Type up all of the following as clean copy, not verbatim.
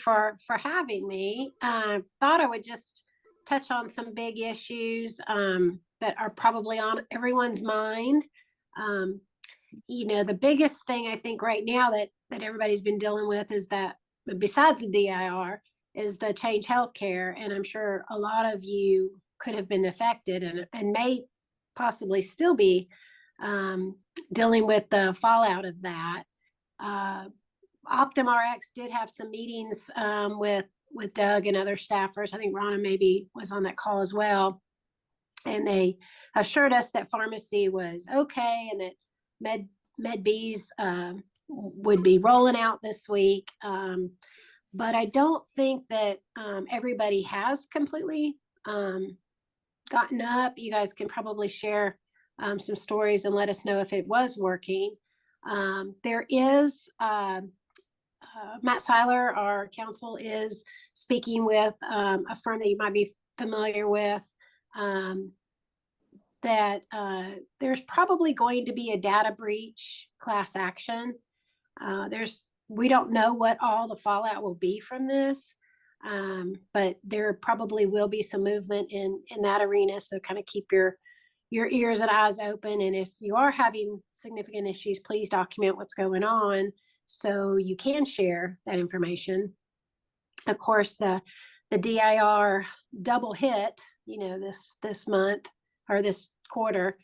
for having me. Thought I would just touch on some big issues that are probably on everyone's mind. Um, the biggest thing I think right now that everybody's been dealing with is that, besides the DIR, is the Change Healthcare, and I'm sure a lot of you could have been affected and may possibly still be dealing with the fallout of that. OptumRx did have some meetings with Doug and other staffers. I think Ronna maybe was on that call as well, and they assured us that pharmacy was okay and that MedBees would be rolling out this week. But I don't think that everybody has completely gotten up. You guys can probably share some stories and let us know if it was working. There is Matt Seiler, our counsel, is speaking with a firm that you might be familiar with, that there's probably going to be a data breach class action. We don't know what all the fallout will be from this, but there probably will be some movement in that arena. So kind of keep your ears and eyes open. And if you are having significant issues, please document what's going on so you can share that information. Of course, the DIR double hit, this month or this quarter,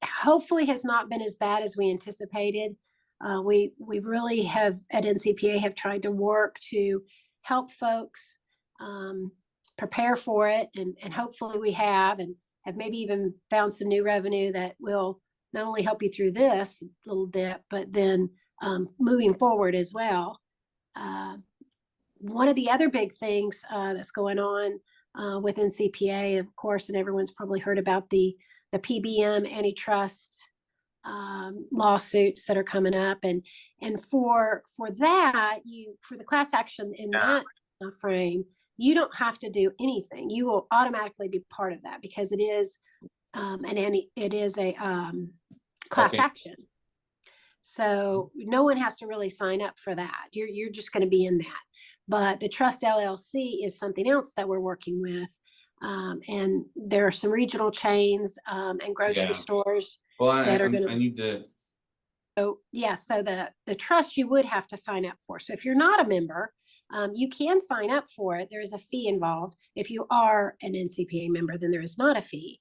hopefully has not been as bad as we anticipated. We really have at NCPA have tried to work to help folks prepare for it, and hopefully we have maybe even found some new revenue that will not only help you through this little dip, but then moving forward as well. One of the other big things that's going on with NCPA, of course, and everyone's probably heard about the PBM antitrust lawsuits that are coming up, and for that, for the class action in that frame, you don't have to do anything. You will automatically be part of that because it is a class action. So no one has to really sign up for that. You're just going to be in that. But the Trust LLC is something else that we're working with. And there are some regional chains and grocery stores that are going to. I need to. So the trust you would have to sign up for. So if you're not a member, you can sign up for it. There is a fee involved. If you are an NCPA member, then there is not a fee.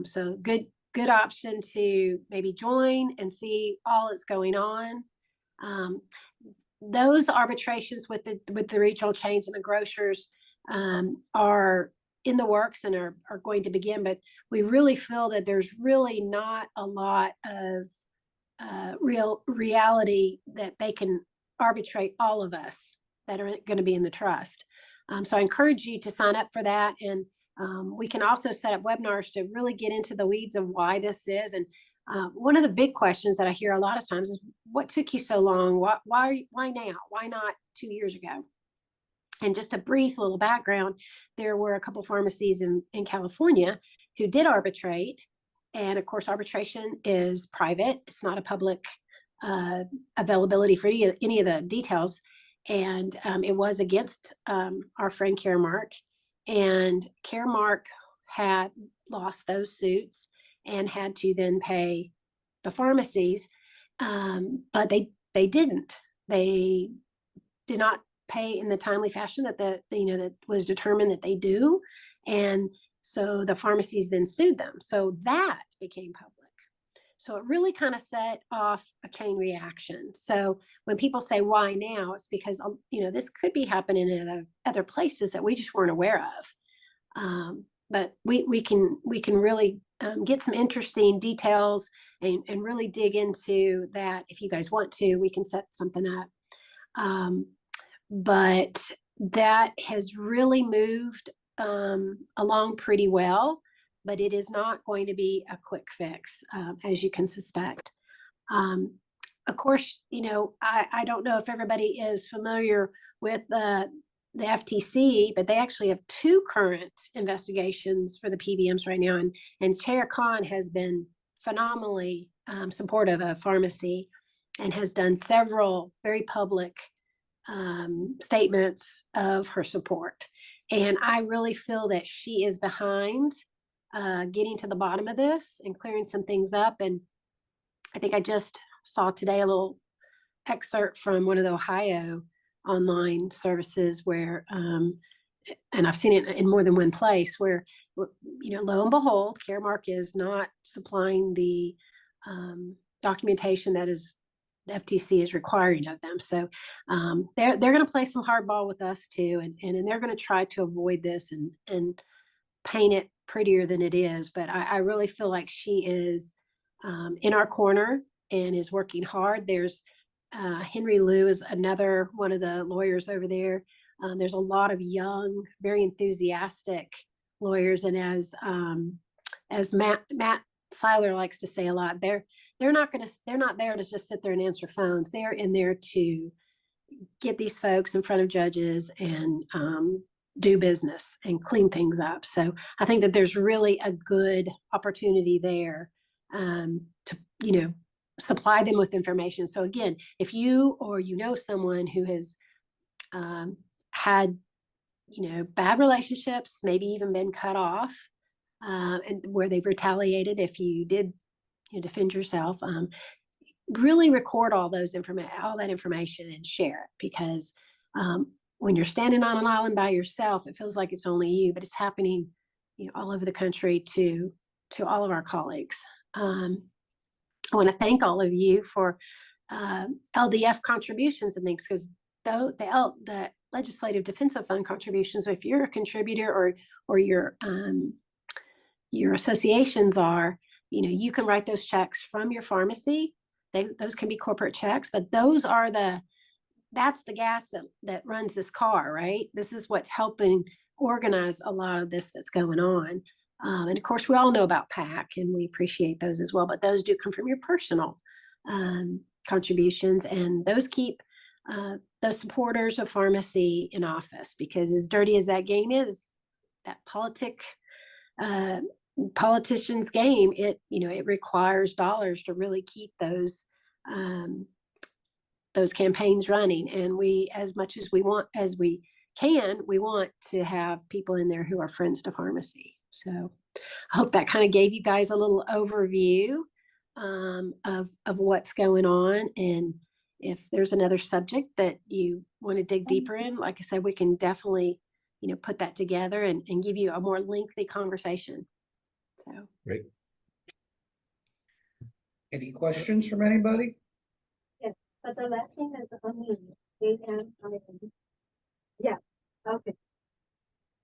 So good option to maybe join and see all that's going on. Those arbitrations with the regional chains and the grocers are in the works and are going to begin, but we really feel that there's really not a lot of reality that they can arbitrate all of us that are going to be in the trust. So I encourage you to sign up for that, and we can also set up webinars to really get into the weeds of why this is. And one of the big questions that I hear a lot of times is, what took you so long? Why now? Why not 2 years ago? And just a brief little background, there were a couple pharmacies in California who did arbitrate. And of course, arbitration is private. It's not a public availability for any of the details. And it was against our friend Caremark. And Caremark had lost those suits and had to then pay the pharmacies. But they didn't. They did not pay in the timely fashion that was determined that they do. And so the pharmacies then sued them. So that became public. So it really kind of set off a chain reaction. So when people say, why now? It's because, this could be happening in other places that we just weren't aware of. But we can really get some interesting details and really dig into that. If you guys want to, we can set something up. But that has really moved along pretty well, but it is not going to be a quick fix, as you can suspect. Of course, I don't know if everybody is familiar with the FTC, but they actually have 2 current investigations for the PBMs right now. And Chair Khan has been phenomenally supportive of pharmacy and has done several very public statements of her support. And I really feel that she is behind getting to the bottom of this and clearing some things up. And I think I just saw today a little excerpt from one of the Ohio online services where, and I've seen it in more than one place where, lo and behold, Caremark is not supplying the documentation that is the FTC is requiring of them. So they're going to play some hardball with us too, and they're going to try to avoid this and paint it prettier than it is. But I really feel like she is in our corner and is working hard. There's Henry Liu is another one of the lawyers over there. There's a lot of young, very enthusiastic lawyers, and as Matt Seiler likes to say a lot, they're not there to just sit there and answer phones. They're in there to get these folks in front of judges and do business and clean things up. So I think that there's really a good opportunity there to supply them with information. So again, if you or someone who has had bad relationships, maybe even been cut off, and where they've retaliated, if you did defend yourself, really record all that information and share it, because when you're standing on an island by yourself, it feels like it's only you, but it's happening all over the country to all of our colleagues. I want to thank all of you for LDF contributions and things, because the Legislative Defensive Fund contributions, if you're a contributor or your associations are, you can write those checks from your pharmacy. Those can be corporate checks, but that's the gas that runs this car, right? This is what's helping organize a lot of this that's going on. And of course, we all know about PAC, and we appreciate those as well, but those do come from your personal contributions, and those keep the supporters of pharmacy in office, because as dirty as that game is, that politician's game, it requires dollars to really keep those campaigns running. And we, as much as we want to have people in there who are friends to pharmacy. So I hope that kind of gave you guys a little overview of what's going on. And if there's another subject that you want to dig deeper in, like I said, we can definitely, put that together and give you a more lengthy conversation. So great. Any questions from anybody? Yes, but the last thing is yeah. Okay.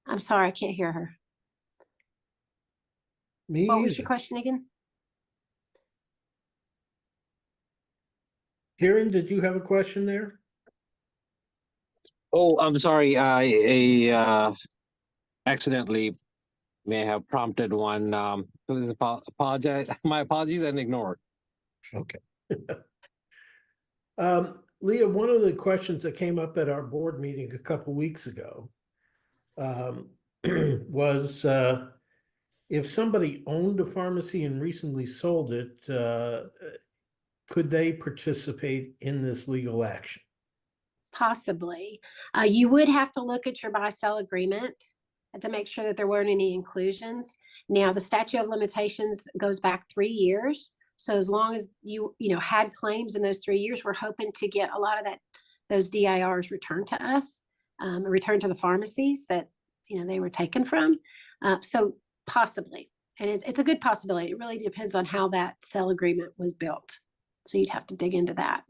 I'm sorry, I can't hear her. Me What was either. your question again? Kieran, did you have a question there? Oh, I'm sorry. I accidentally may have prompted one. Apologize. My apologies and ignored. Okay. Leah, one of the questions that came up at our board meeting a couple weeks ago was if somebody owned a pharmacy and recently sold it, could they participate in this legal action? Possibly. You would have to look at your buy-sell agreement to make sure that there weren't any inclusions. Now, the statute of limitations goes back 3 years. So as long as you had claims in those 3 years, we're hoping to get a lot of those DIRs returned to us, returned to the pharmacies that they were taken from. So possibly, and it's a good possibility. It really depends on how that sell agreement was built. So you'd have to dig into that.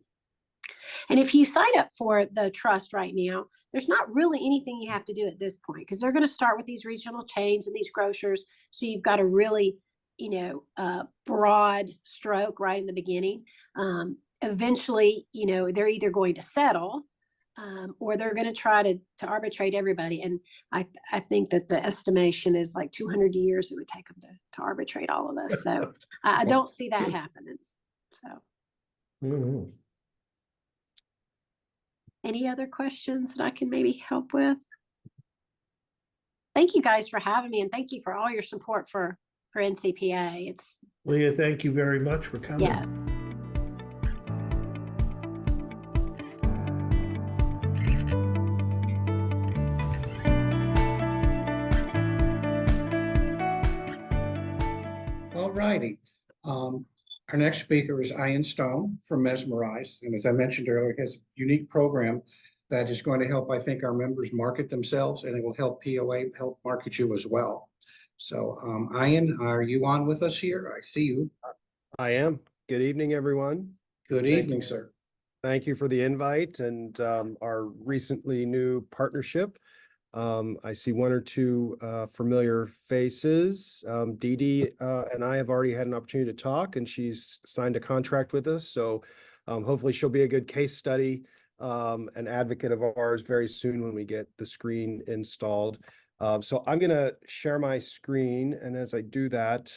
And if you sign up for the trust right now, there's not really anything you have to do at this point, because they're going to start with these regional chains and these grocers. So you've got a really, broad stroke right in the beginning. Eventually, they're either going to settle or they're going to try to arbitrate everybody. And I think that the estimation is like 200 years it would take them to arbitrate all of us. So I don't see that happening. So. Mm-hmm. Any other questions that I can maybe help with? Thank you guys for having me, and thank you for all your support for NCPA. Leah, thank you very much for coming. Yeah. righty. Our next speaker is Ian Stone from Mesmerize. And as I mentioned earlier, he has a unique program that is going to help, I think, our members market themselves, and it will help POA help market you as well. So, Ian, are you on with us here? I see you. I am. Good evening, everyone. Good Thank evening, you. sir. Thank you for the invite and our recently new partnership. I see one or two familiar faces. Dee Dee and I have already had an opportunity to talk, and she's signed a contract with us. So hopefully she'll be a good case study, an advocate of ours very soon when we get the screen installed. So I'm going to share my screen, and as I do that,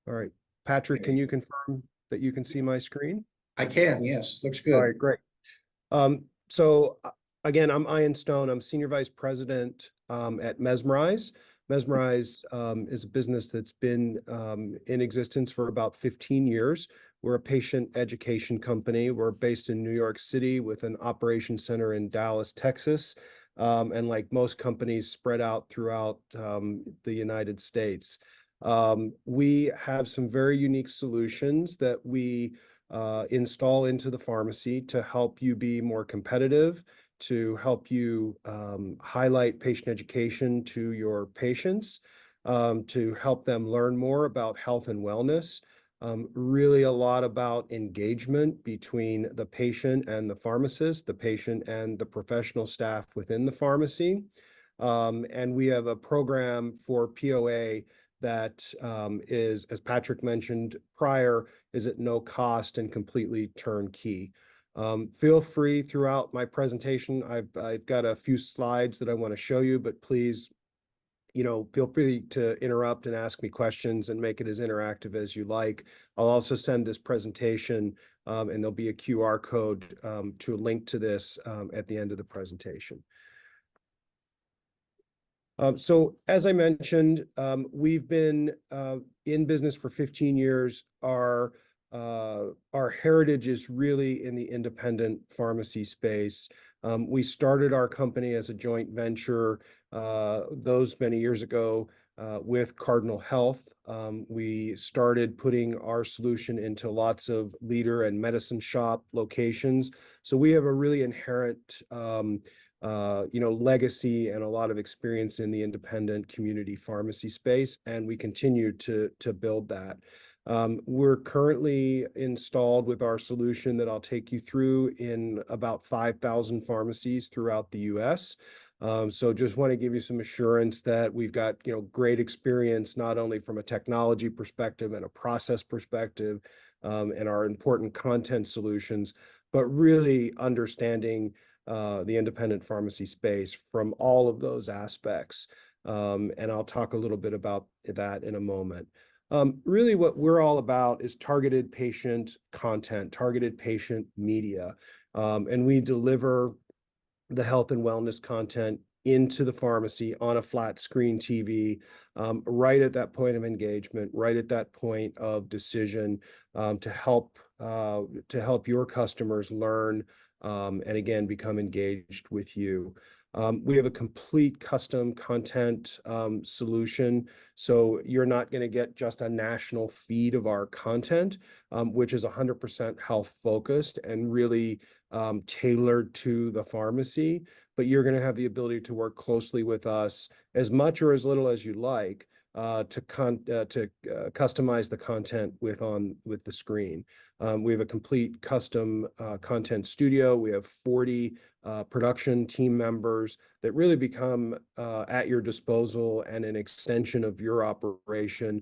all right, Patrick, can you confirm that you can see my screen? I can, yes, looks All good. right, great. So again, I'm Ian Stone. I'm Senior Vice President at Mesmerize. Mesmerize is a business that's been in existence for about 15 years. We're a patient education company. We're based in New York City with an operations center in Dallas, Texas, and like most companies spread out throughout the United States. We have some very unique solutions that we install into the pharmacy to help you be more competitive, to help you highlight patient education to your patients, to help them learn more about health and wellness. Really a lot about engagement between the patient and the pharmacist, the patient and the professional staff within the pharmacy. And we have a program for POA that is, as Patrick mentioned prior, is at no cost and completely turnkey. Feel free throughout my presentation. I've got a few slides that I want to show you, but please, feel free to interrupt and ask me questions and make it as interactive as you like. I'll also send this presentation and there'll be a QR code to link to this at the end of the presentation. So as I mentioned, we've been in business for 15 years. Our heritage is really in the independent pharmacy space. We started our company as a joint venture those many years ago with Cardinal Health. We started putting our solution into lots of leader and medicine shop locations. So we have a really inherent legacy and a lot of experience in the independent community pharmacy space, and we continue to build that. We're currently installed with our solution that I'll take you through in about 5,000 pharmacies throughout the US. So just want to give you some assurance that we've got, great experience, not only from a technology perspective and a process perspective, and our important content solutions, but really understanding the independent pharmacy space from all of those aspects. And I'll talk a little bit about that in a moment. Really what we're all about is targeted patient content, targeted patient media. And we deliver the health and wellness content into the pharmacy on a flat screen TV, right at that point of engagement, right at that point of decision, to help your customers learn and again, become engaged with you. We have a complete custom content solution. So you're not going to get just a national feed of our content, which is 100% health focused and really tailored to the pharmacy. But you're going to have the ability to work closely with us as much or as little as you like to customize the content with the screen. We have a complete custom content studio. We have 40 production team members that really become at your disposal and an extension of your operation,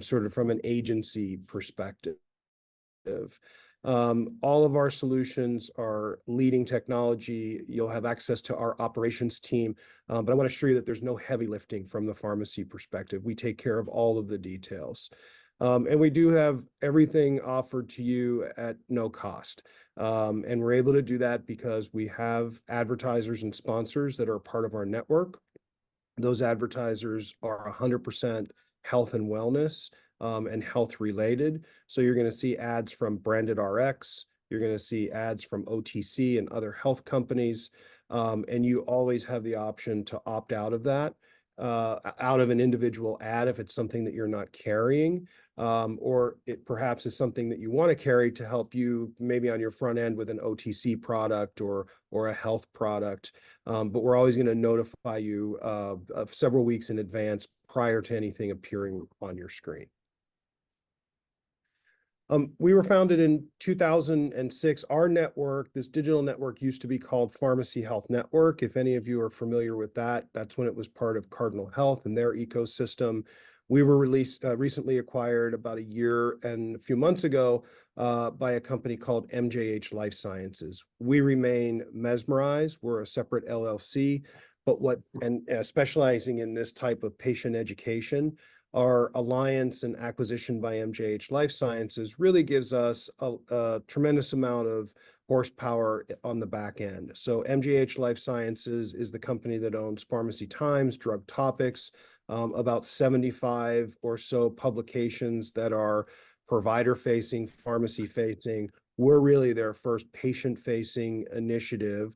sort of from an agency perspective. All of our solutions are leading technology. You'll have access to our operations team, but I want to assure you that there's no heavy lifting from the pharmacy perspective. We take care of all of the details. And we do have everything offered to you at no cost. And we're able to do that because we have advertisers and sponsors that are part of our network. Those advertisers are 100% health and wellness and health related. So you're going to see ads from Branded RX. You're going to see ads from OTC and other health companies. And you always have the option to opt out of that, out of an individual ad if it's something that you're not carrying, or it perhaps is something that you want to carry to help you maybe on your front end with an OTC product or a health product. But we're always going to notify you of several weeks in advance prior to anything appearing on your screen. We were founded in 2006. Our network, this digital network, used to be called Pharmacy Health Network. If any of you are familiar with that, that's when it was part of Cardinal Health and their ecosystem. We were recently acquired about a year and a few months ago by a company called MJH Life Sciences. We remain Mesmerize. We're a separate LLC, but specializing in this type of patient education. Our alliance and acquisition by MJH Life Sciences really gives us a tremendous amount of horsepower on the back end. So MJH Life Sciences is the company that owns Pharmacy Times, Drug Topics, about 75 or so publications that are provider-facing, pharmacy-facing. We're really their first patient-facing initiative.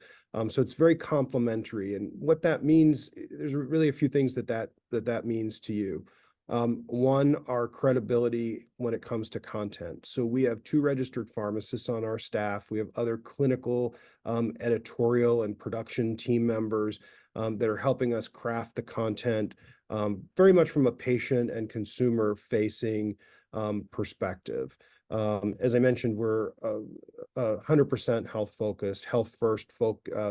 So it's very complementary. And what that means, there's really a few things that means to you. One, our credibility when it comes to content. So we have 2 registered pharmacists on our staff. We have other clinical, editorial, and production team members that are helping us craft the content very much from a patient and consumer facing perspective. As I mentioned, we're a 100% health focused, health first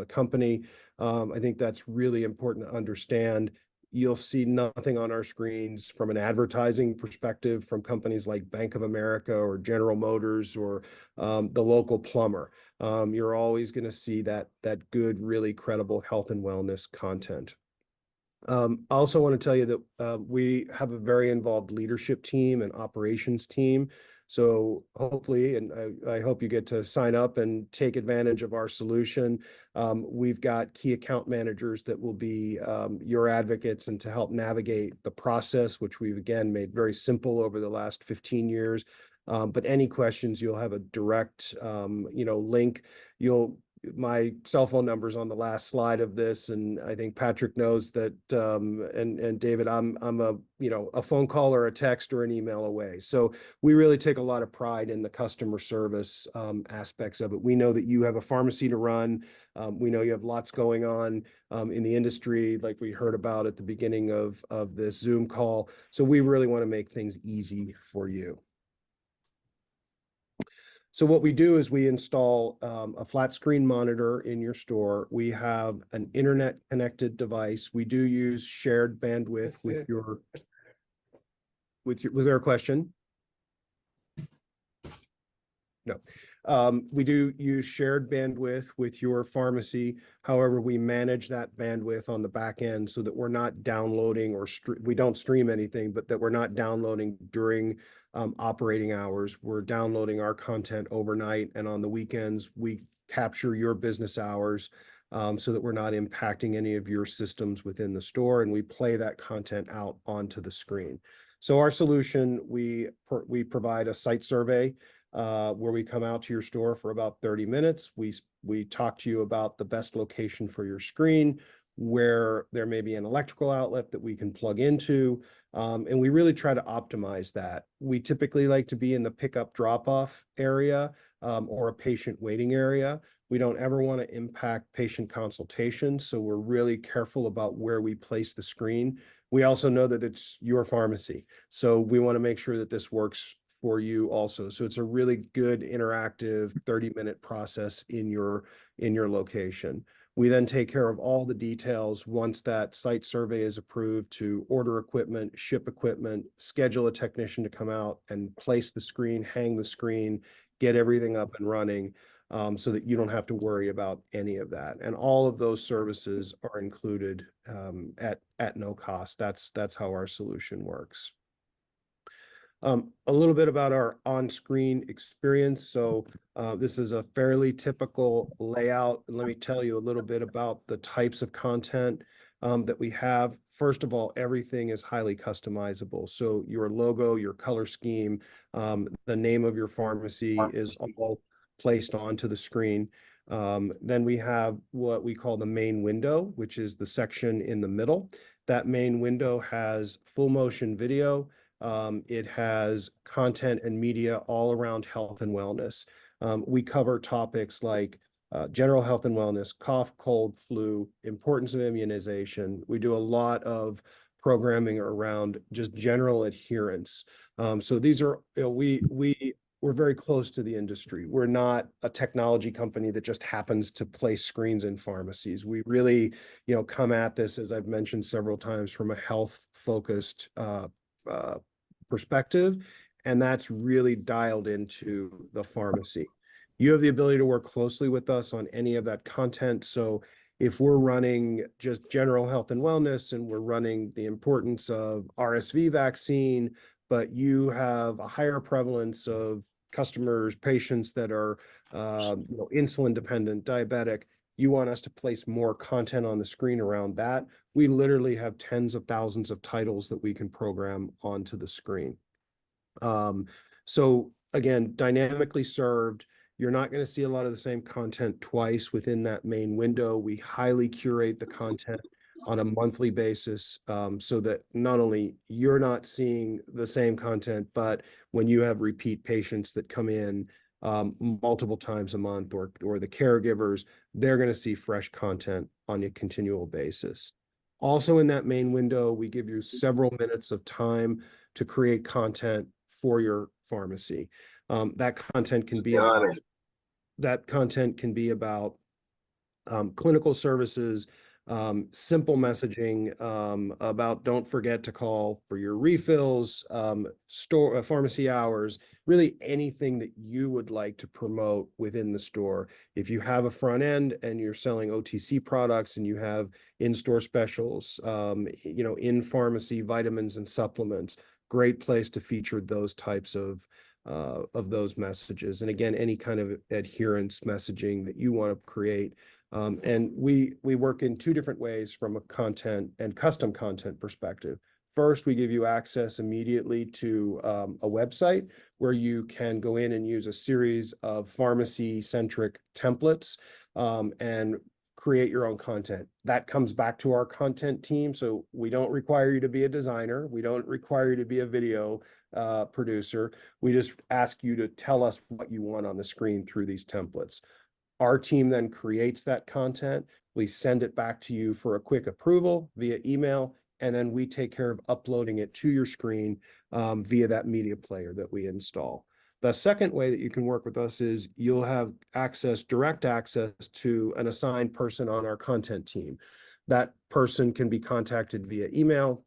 company. I think that's really important to understand. You'll see nothing on our screens from an advertising perspective from companies like Bank of America or General Motors or the local plumber. You're always going to see that good, really credible health and wellness content. I also want to tell you that we have a very involved leadership team and operations team. So hopefully, and I hope you get to sign up and take advantage of our solution. We've got key account managers that will be your advocates and to help navigate the process, which we've again made very simple over the last 15 years. But any questions, you'll have a direct, link. My cell phone number's on the last slide of this, and I think Patrick knows that. And David, I'm a phone call or a text or an email away. So we really take a lot of pride in the customer service aspects of it. We know that you have a pharmacy to run. We know you have lots going on in the industry, like we heard about at the beginning of this Zoom call. So we really want to make things easy for you. So what we do is we install a flat screen monitor in your store. We have an internet connected device. We do use shared bandwidth with your, was there a question? No. We do use shared bandwidth with your pharmacy. However, we manage that bandwidth on the back end so that we're not downloading or we don't stream anything, but that we're not downloading during operating hours. We're downloading our content overnight, and on the weekends, we capture your business hours so that we're not impacting any of your systems within the store, and we play that content out onto the screen. So our solution, we provide a site survey where we come out to your store for about 30 minutes. We talk to you about the best location for your screen, where there may be an electrical outlet that we can plug into, and we really try to optimize that. We typically like to be in the pickup drop-off area or a patient waiting area. We don't ever want to impact patient consultation, so we're really careful about where we place the screen. We also know that it's your pharmacy, so we want to make sure that this works for you also. So it's a really good interactive 30-minute process in your location. We then take care of all the details once that site survey is approved to order equipment, ship equipment, schedule a technician to come out and place the screen, hang the screen, get everything up and running so that you don't have to worry about any of that. And all of those services are included at no cost. That's how our solution works. A little bit about our on-screen experience. So this is a fairly typical layout. And let me tell you a little bit about the types of content that we have. First of all, everything is highly customizable. So your logo, your color scheme, the name of your pharmacy is all placed onto the screen. Then we have what we call the main window, which is the section in the middle. That main window has full motion video. It has content and media all around health and wellness. We cover topics like general health and wellness, cough, cold, flu, importance of immunization. We do a lot of programming around just general adherence. So these are, we're very close to the industry. We're not a technology company that just happens to place screens in pharmacies. We really, come at this, as I've mentioned several times, from a health-focused perspective, and that's really dialed into the pharmacy. You have the ability to work closely with us on any of that content. So if we're running just general health and wellness, and we're running the importance of RSV vaccine, but you have a higher prevalence of customers, patients that are, insulin dependent, diabetic, you want us to place more content on the screen around that, we literally have tens of thousands of titles that we can program onto the screen. So again, dynamically served. You're not going to see a lot of the same content twice within that main window. We highly curate the content on a monthly basis, so that not only you're not seeing the same content, but when you have repeat patients that come in multiple times a month, or the caregivers, they're going to see fresh content on a continual basis. Also in that main window, we give you several minutes of time to create content for your pharmacy. That content can be about clinical services, simple messaging about don't forget to call for your refills, pharmacy hours, really anything that you would like to promote within the store. If you have a front end and you're selling OTC products and you have in-store specials, in pharmacy vitamins and supplements, great place to feature those types of those messages. And again, any kind of adherence messaging that you want to create. And we work in two different ways from a content and custom content perspective. First, we give you access immediately to a website where you can go in and use a series of pharmacy-centric templates and create your own content. That comes back to our content team. So we don't require you to be a designer. We don't require you to be a video producer. We just ask you to tell us what you want on the screen through these templates. Our team then creates that content. We send it back to you for a quick approval via email, and then we take care of uploading it to your screen via that media player that we install. The second way that you can work with us is you'll have direct access to an assigned person on our content team. That person can be contacted via email,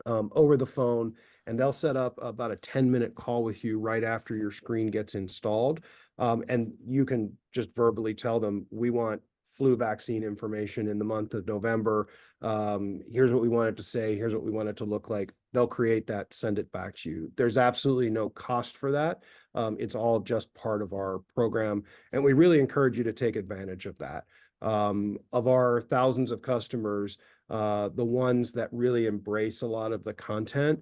over the phone, and they'll set up about a 10-minute call with you right after your screen gets installed. And you can just verbally tell them, we want flu vaccine information in the month of November. Here's what we want it to say. Here's what we want it to look like. They'll create that, send it back to you. There's absolutely no cost for that. It's all just part of our program. And we really encourage you to take advantage of that. Of our thousands of customers, the ones that really embrace a lot of the content,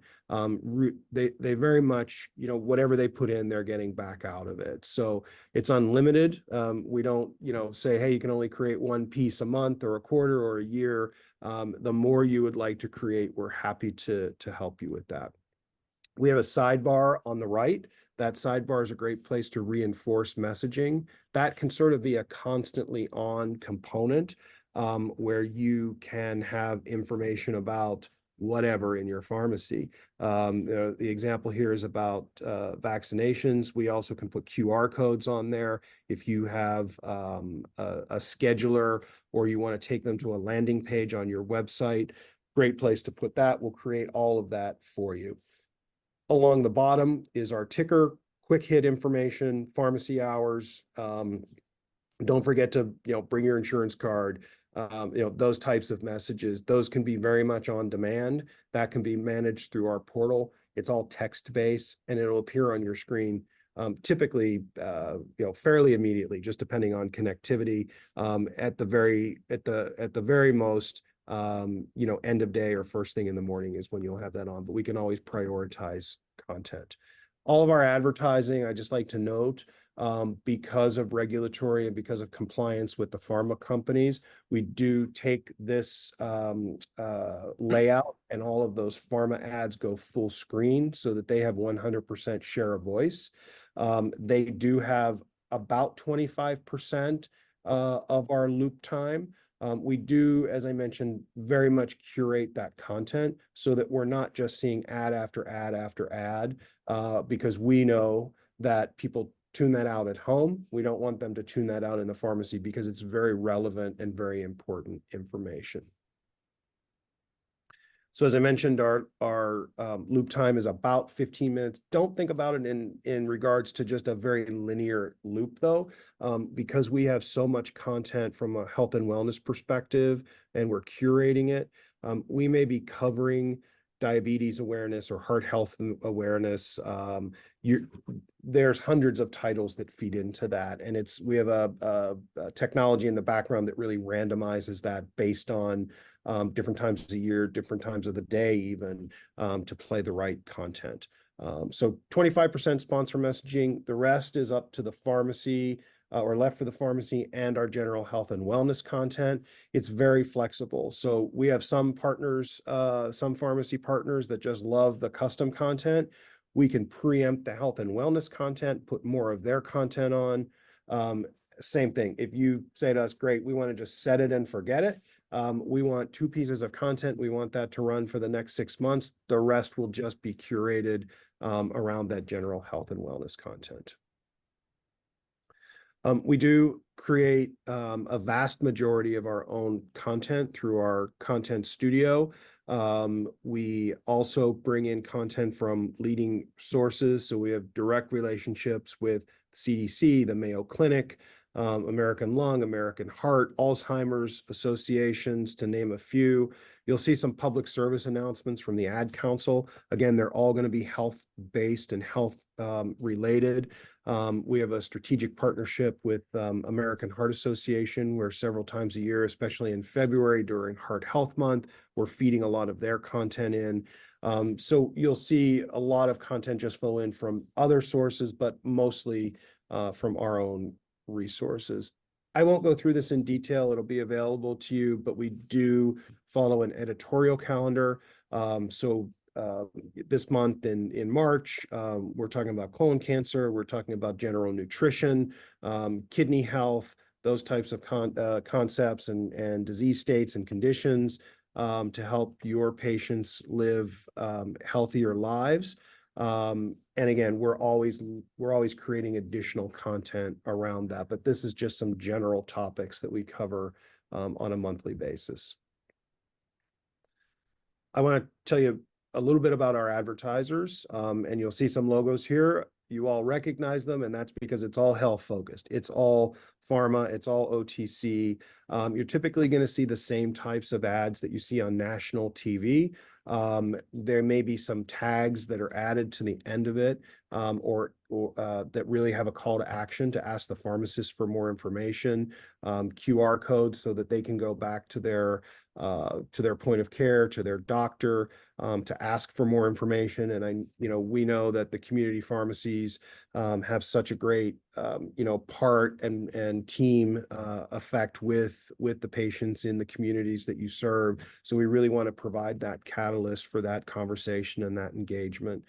they very much, whatever they put in, they're getting back out of it. So it's unlimited. We don't, say, hey, you can only create one piece a month or a quarter or a year. The more you would like to create, we're happy to help you with that. We have a sidebar on the right. That sidebar is a great place to reinforce messaging. That can sort of be a constantly on component where you can have information about whatever in your pharmacy. The example here is about vaccinations. We also can put QR codes on there. If you have a scheduler or you want to take them to a landing page on your website, great place to put that. We'll create all of that for you. Along the bottom is our ticker, quick hit information, pharmacy hours. Don't forget to, bring your insurance card, those types of messages. Those can be very much on demand. That can be managed through our portal. It's all text-based and it'll appear on your screen, typically, fairly immediately, just depending on connectivity. At the very most, end of day or first thing in the morning is when you'll have that on, but we can always prioritize content. All of our advertising, I just like to note, because of regulatory and because of compliance with the pharma companies. We do take this layout, and all of those pharma ads go full screen so that they have 100% share of voice. They do have about 25% of our loop time. We do, as I mentioned, very much curate that content so that we're not just seeing ad after ad after ad, because we know that people tune that out at home. We don't want them to tune that out in the pharmacy because it's very relevant and very important information. So as I mentioned, our loop time is about 15 minutes. Don't think about it in regards to just a very linear loop though, because we have so much content from a health and wellness perspective and we're curating it. We may be covering diabetes awareness or heart health awareness. There's hundreds of titles that feed into that. And we have a technology in the background that really randomizes that based on different times of the year, different times of the day, even to play the right content. So 25% sponsor messaging, the rest is up to the pharmacy or left for the pharmacy and our general health and wellness content. It's very flexible. So we have some partners, some pharmacy partners that just love the custom content. We can preempt the health and wellness content, put more of their content on. Same thing. If you say to us, great, we want to just set it and forget it. We want 2 pieces of content. We want that to run for the next 6 months. The rest will just be curated around that general health and wellness content. We do create a vast majority of our own content through our content studio. We also bring in content from leading sources. So we have direct relationships with CDC, the Mayo Clinic, American Lung, American Heart, Alzheimer's associations, to name a few. You'll see some public service announcements from the Ad Council. Again, they're all going to be health-based and health related. We have a strategic partnership with American Heart Association, where several times a year, especially in February during Heart Health Month, we're feeding a lot of their content in. So you'll see a lot of content just flow in from other sources, but mostly from our own resources. I won't go through this in detail. It'll be available to you, but we do follow an editorial calendar. This month in March, we're talking about colon cancer. We're talking about general nutrition, kidney health, those types of concepts and disease states and conditions to help your patients live healthier lives. And again, we're always creating additional content around that, but this is just some general topics that we cover on a monthly basis. I want to tell you a little bit about our advertisers, and you'll see some logos here. You all recognize them, and that's because it's all health focused. It's all pharma, it's all OTC. You're typically going to see the same types of ads that you see on national TV. There may be some tags that are added to the end of it, or that really have a call to action to ask the pharmacist for more information, QR codes so that they can go back to their point of care, to their doctor, to ask for more information. And we know that the community pharmacies have such a great part and team effect with the patients in the communities that you serve. So we really want to provide that catalyst for that conversation and that engagement.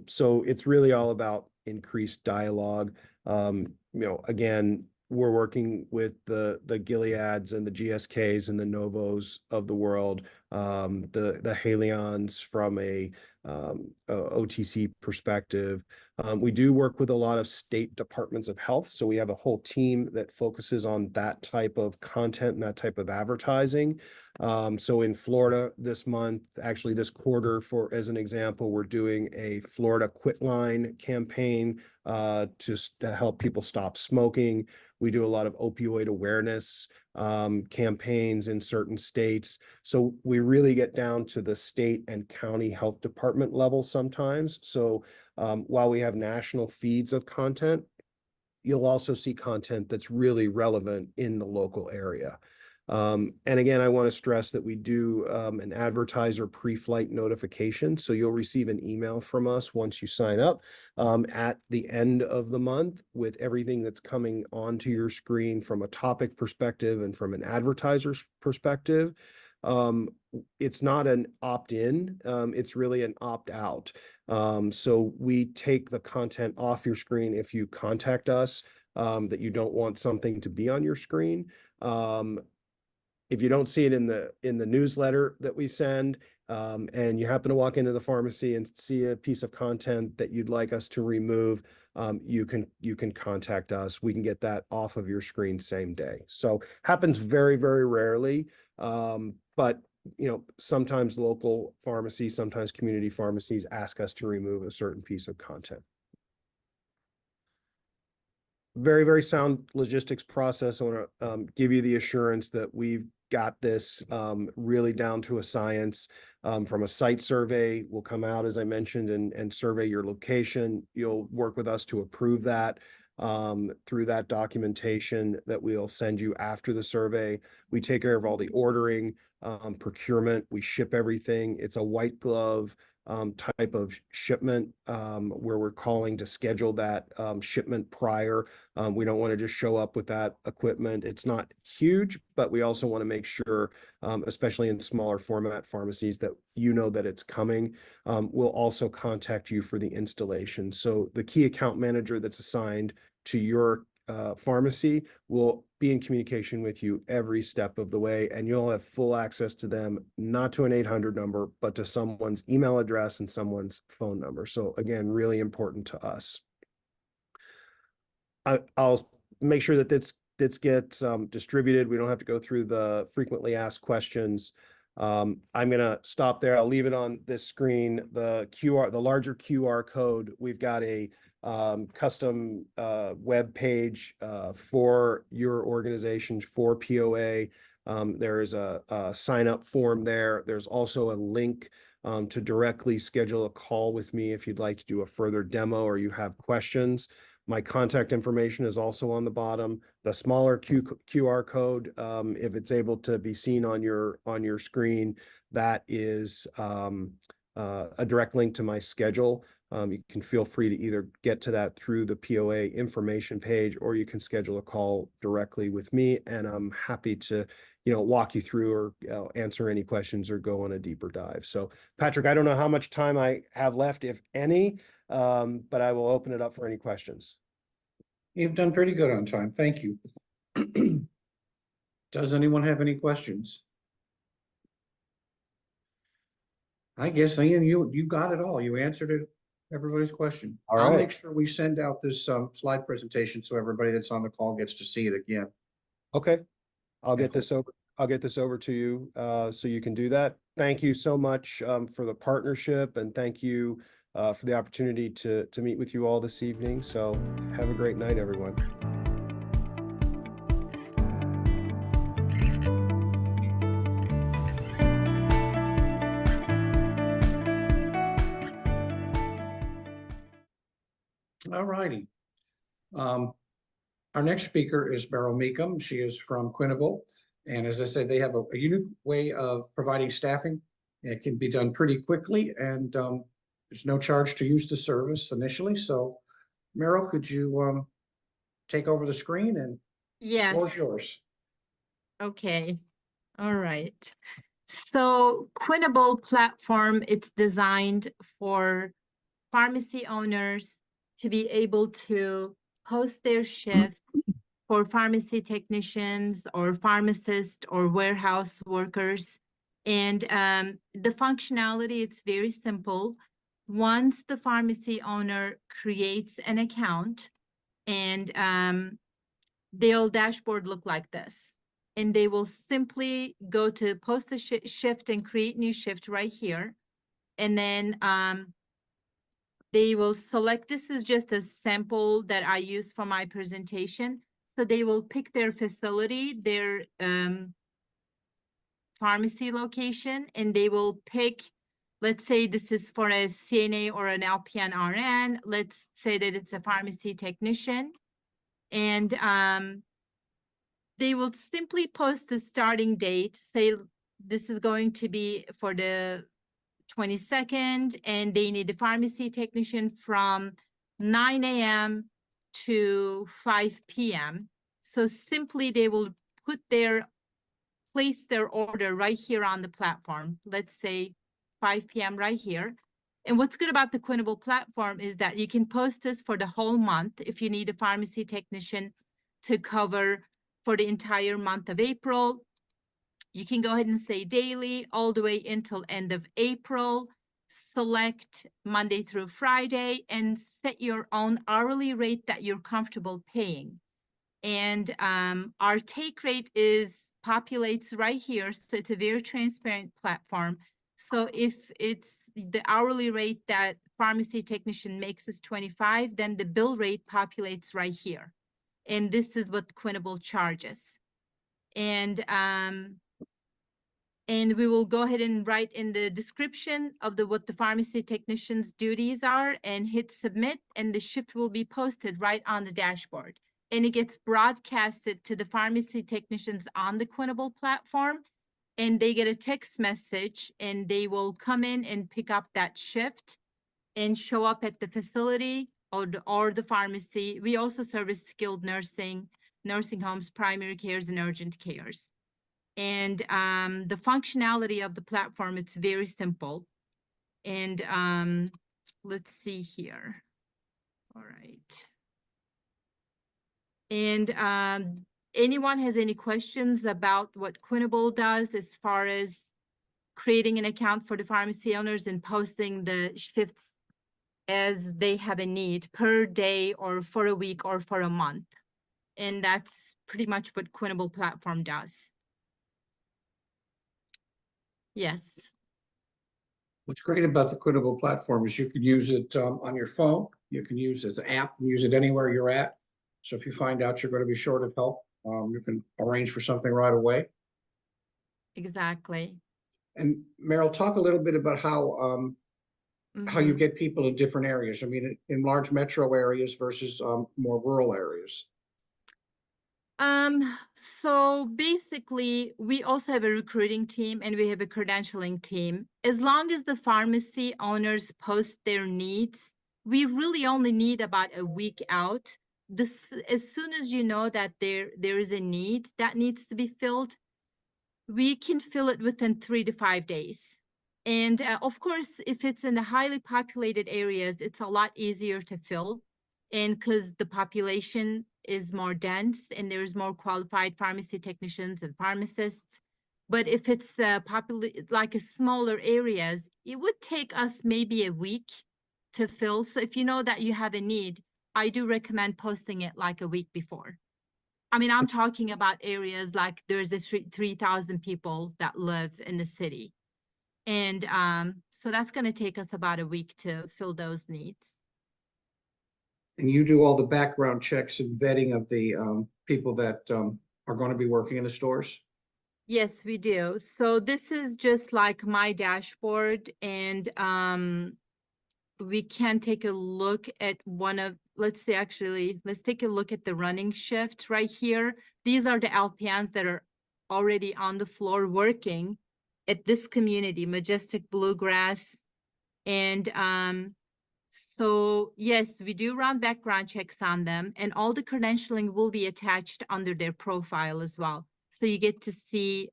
So it's really all about increased dialogue. Again, we're working with the Gileads and the GSKs and the Novos of the world, the Haleons from a OTC perspective. We do work with a lot of state departments of health, so we have a whole team that focuses on that type of content and that type of advertising. So in Florida this month, actually this quarter, as an example, we're doing a Florida Quit Line campaign to help people stop smoking. We do a lot of opioid awareness campaigns in certain states. So we really get down to the state and county health department level sometimes. So while we have national feeds of content, you'll also see content that's really relevant in the local area. And again, I want to stress that we do an advertiser pre-flight notification. So you'll receive an email from us once you sign up at the end of the month with everything that's coming onto your screen from a topic perspective and from an advertiser's perspective. It's not an opt-in, it's really an opt-out. So we take the content off your screen if you contact us that you don't want something to be on your screen. If you don't see it in the newsletter that we send, and you happen to walk into the pharmacy and see a piece of content that you'd like us to remove, you can contact us. We can get that off of your screen same day. So happens very, very rarely, but sometimes local pharmacies, sometimes community pharmacies ask us to remove a certain piece of content. Very, very sound logistics process. I want to give you the assurance that we've got this really down to a science. From a site survey will come out, as I mentioned, and survey your location. You'll work with us to approve that through that documentation that we'll send you after the survey. We take care of all the ordering, procurement. We ship everything. It's a white glove type of shipment where we're calling to schedule that shipment prior. We don't want to just show up with that equipment. It's not huge, but we also want to make sure, especially in smaller format pharmacies, that that it's coming. We'll also contact you for the installation. So the key account manager that's assigned to your pharmacy will be in communication with you every step of the way, and you'll have full access to them, not to an 800 number, but to someone's email address and someone's phone number. So again, really important to us. I'll make sure that this gets distributed. We don't have to go through the frequently asked questions. I'm going to stop there. I'll leave it on this screen. The larger QR code, we've got a custom web page for your organization, for POA. There is a sign up form there. There's also a link to directly schedule a call with me if you'd like to do a further demo or you have questions. My contact information is also on the bottom. The smaller QR code, if it's able to be seen on your screen, that is a direct link to my schedule. You can feel free to either get to that through the POA information page, or you can schedule a call directly with me, and I'm happy to walk you through or answer any questions or go on a deeper dive. So Patrick, I don't know how much time I have left, if any, but I will open it up for any questions. You've done pretty good on time. Thank you. Does anyone have any questions? I guess, Ian, you got it all. You answered it, everybody's question. All I'll right. make sure we send out this slide presentation so everybody that's on the call gets to see it again. Okay, I'll get this over to you so you can do that. Thank you so much for the partnership, and thank you for the opportunity to meet with you all this evening. So have a great night, everyone. All righty. Our next speaker is Beryl Meekum. She is from Quinnable. And as I said, they have a unique way of providing staffing. It can be done pretty quickly, and there's no charge to use the service initially. So Meryl, could you take over the screen, and the floor's Yes. yours. Okay. All right. So Quinnable platform, it's designed for pharmacy owners to be able to post their shift for pharmacy technicians or pharmacists or warehouse workers. And the functionality, it's very simple. Once the pharmacy owner creates an account, and their dashboard look like this. And they will simply go to post a shift and create new shift right here. And then they will select, this is just a sample that I use for my presentation. So they will pick their facility, their pharmacy location, and they will pick, let's say this is for a CNA or an LPN RN. Let's say that it's a pharmacy technician. And they will simply post the starting date, say this is going to be for the 22nd, and they need a pharmacy technician from 9 a.m. to 5 p.m. So simply they will place their order right here on the platform. Let's say 5 p.m. right here. And what's good about the Quinable platform is that you can post this for the whole month if you need a pharmacy technician to cover for the entire month of April. You can go ahead and say daily all the way until end of April. Select Monday through Friday and set your own hourly rate that you're comfortable paying. And our take rate populates right here. So it's a very transparent platform. So if it's the hourly rate that pharmacy technician makes is 25, then the bill rate populates right here. And this is what Quinable charges. And we will go ahead and write in the description of what the pharmacy technician's duties are and hit submit, and the shift will be posted right on the dashboard. And it gets broadcasted to the pharmacy technicians on the Quinable platform, and they get a text message, and they will come in and pick up that shift and show up at the facility or the pharmacy. We also service skilled nursing homes, primary cares, and urgent cares. And the functionality of the platform, it's very simple. And let's see here. All right. And anyone has any questions about what Quinable does as far as creating an account for the pharmacy owners and posting the shifts as they have a need per day or for a week or for a month? And that's pretty much what Quinable platform does. Yes. What's great about the Quinable platform is you could use it on your phone. You can use it as an app, use it anywhere you're at. So if you find out you're going to be short of help, you can arrange for something right away. Exactly. And Meryl, talk a little bit about how you Mhm. get people in different areas. I mean, in large metro areas versus more rural areas. So basically, we also have a recruiting team and we have a credentialing team. As long as the pharmacy owners post their needs, we really only need about a week out. As soon as you know that there is a need that needs to be filled, we can fill it within 3 to 5 days. And of course, if it's in the highly populated areas, it's a lot easier to fill. And because the population is more dense and there's more qualified pharmacy technicians and pharmacists. But if it's like a smaller areas, it would take us maybe a week to fill. So if you know that you have a need, I do recommend posting it like a week before. I mean, I'm talking about areas like there's 3,000 people that live in the city. And so that's going to take us about a week to fill those needs. And you do all the background checks and vetting of the people that are going to be working in the stores? Yes, we do. So this is just like my dashboard, and we can take a look at let's take a look at the running shift right here. These are the LPNs that are already on the floor working at this community, Majestic Bluegrass. And so yes, we do run background checks on them, and all the credentialing will be attached under their profile as well. So you get to see,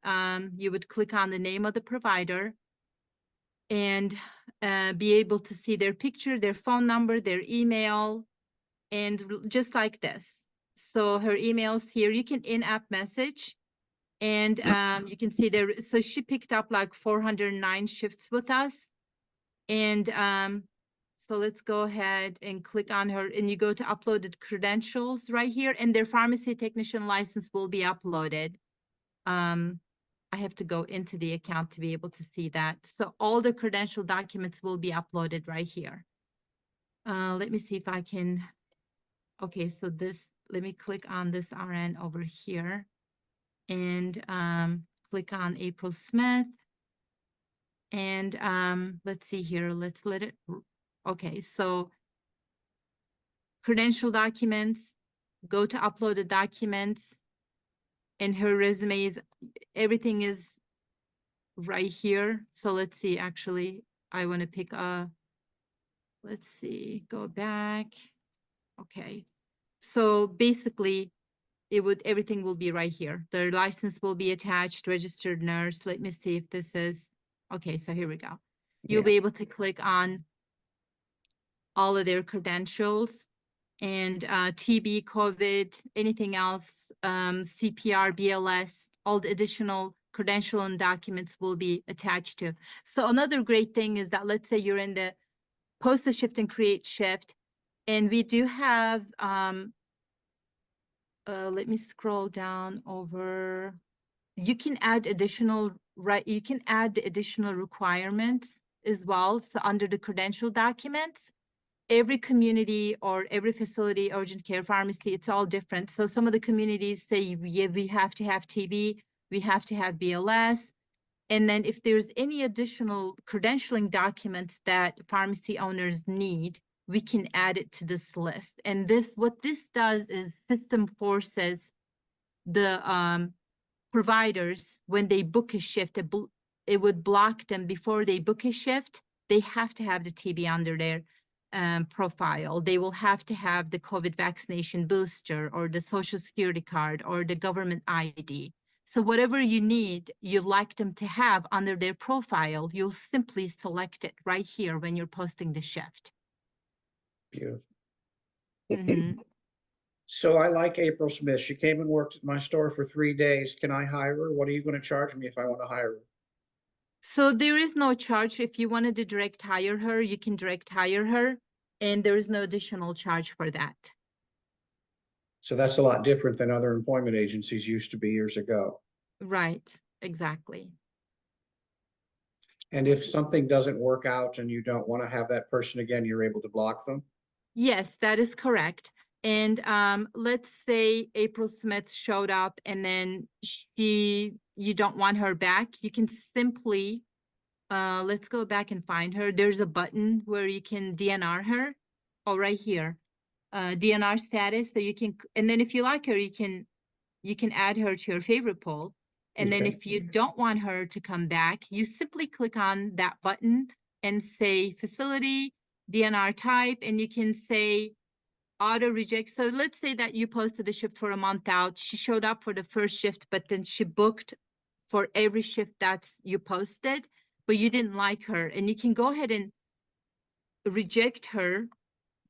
you would click on the name of the provider and be able to see their picture, their phone number, their email, and just like this. So her email's here. You can in-app message, and you can see there. So she picked up like 409 shifts with us. And so let's go ahead and click on her, and you go to uploaded credentials right here, and their pharmacy technician license will be uploaded. I have to go into the account to be able to see that. So all the credential documents will be uploaded right here. Let me see if I can. Okay, so let me click on this RN over here and click on April Smith. And let's see here, let's let it, okay, so credential documents, go to uploaded documents, and her resume is, everything is right here. So let's see, actually, I want to pick let's see, go back. Okay. So basically, everything will be right here. Their license will be attached, registered nurse. Let me see if this is, okay, so here we go. You'll Yeah. be able to click on all of their credentials and TB, COVID, anything else, CPR, BLS, all the additional credential and documents will be attached to. So another great thing is that, let's say you're in the post a shift and create shift, and we do have, let me scroll down over. You can add additional, right? You can add the additional requirements as well. So under the credential documents, every community or every facility, urgent care pharmacy, it's all different. So some of the communities say, yeah, we have to have TB, we have to have BLS. And then if there's any additional credentialing documents that pharmacy owners need, we can add it to this list. And what this does is system forces the providers, when they book a shift, it would block them before they book a shift. They have to have the TB under their profile. They will have to have the COVID vaccination booster or the social security card or the government ID. So whatever you need, you like them to have under their profile, you'll simply select it right here when you're posting the shift. Beautiful. Mhm. So I like April Smith. She came and worked at my store for 3 days. Can I hire her? What are you going to charge me if I want to hire her? So there is no charge. If you wanted to direct hire her, you can direct hire her, and there is no additional charge for that. So that's a lot different than other employment agencies used to be years ago. Right, exactly. And if something doesn't work out and you don't want to have that person again, you're able to block them? Yes, that is correct. And let's say April Smith showed up and then you don't want her back. You can simply, let's go back and find her. There's a button where you can DNR her. Oh, right here, DNR status. So you can, and then if you like her, you can add her to your favorite poll. And then Okay. if you don't want her to come back, you simply click on that button and say facility, DNR type, and you can say auto reject. So let's say that you posted a shift for a month out. She showed up for the first shift, but then she booked for every shift that you posted, but you didn't like her. And you can go ahead and reject her.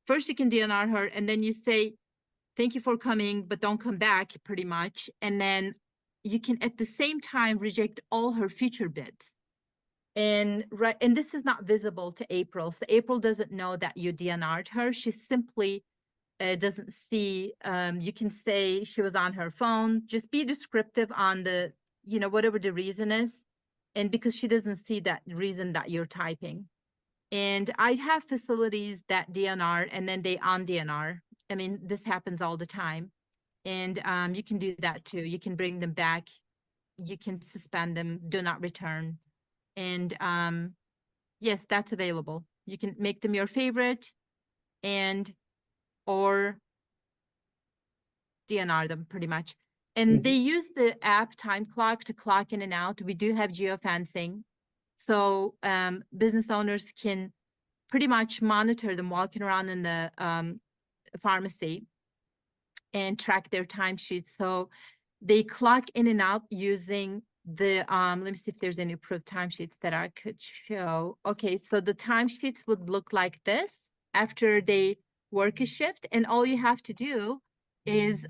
First, you can DNR her, and then you say, thank you for coming, but don't come back, pretty much. And then you can at the same time reject all her future bids. And this is not visible to April. So April doesn't know that you DNR'd her. She simply doesn't see, you can say she was on her phone. Just be descriptive on the, whatever the reason is. And because she doesn't see that reason that you're typing. And I have facilities that DNR and then they on DNR. I mean, this happens all the time. And you can do that too. You can bring them back. You can suspend them, do not return. And yes, that's available. You can make them your favorite or DNR them pretty much. And they use the app Time Clock to clock in and out. We do have geofencing. So business owners can pretty much monitor them walking around in the pharmacy and track their timesheets. So they clock in and out using the, let me see if there's any approved timesheets that I could show. Okay, so the timesheets would look like this after they work a shift. And all you have to do is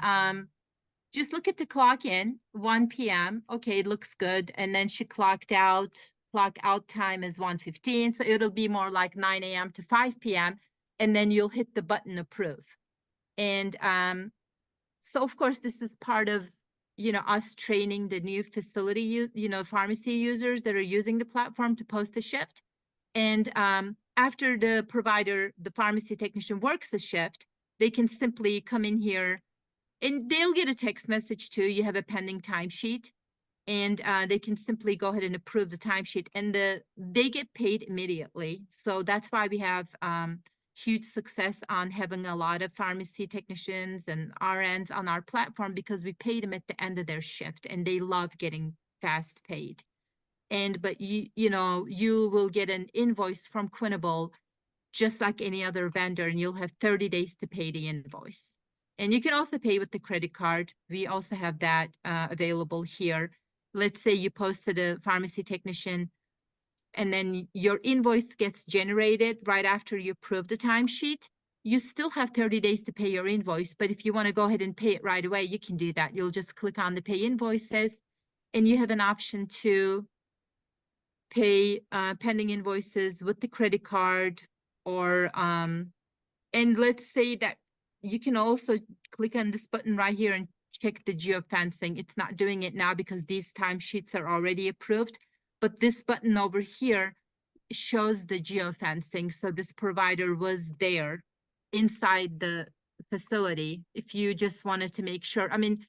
just look at the clock in, 1 p.m. Okay, it looks good. And then she clocked out. Clock out time is 1:15. So it'll be more like 9 a.m. to 5 p.m. And then you'll hit the button approve. And so of course, this is part of, us training the new facility, pharmacy users that are using the platform to post a shift. And after the provider, the pharmacy technician works the shift, they can simply come in here and they'll get a text message too. You have a pending timesheet, and they can simply go ahead and approve the timesheet, and they get paid immediately. So that's why we have huge success on having a lot of pharmacy technicians and RNs on our platform because we pay them at the end of their shift and they love getting fast paid. But you know, you will get an invoice from Quinable just like any other vendor, and you'll have 30 days to pay the invoice. And you can also pay with the credit card. We also have that available here. Let's say you posted a pharmacy technician and then your invoice gets generated right after you approve the timesheet. You still have 30 days to pay your invoice, but if you want to go ahead and pay it right away, you can do that. You'll just click on the pay invoices and you have an option to pay pending invoices with the credit card or and let's say that you can also click on this button right here and check the geofencing. It's not doing it now because these timesheets are already approved, but this button over here shows the geofencing. So this provider was there inside the facility. If you just wanted to make sure, I mean,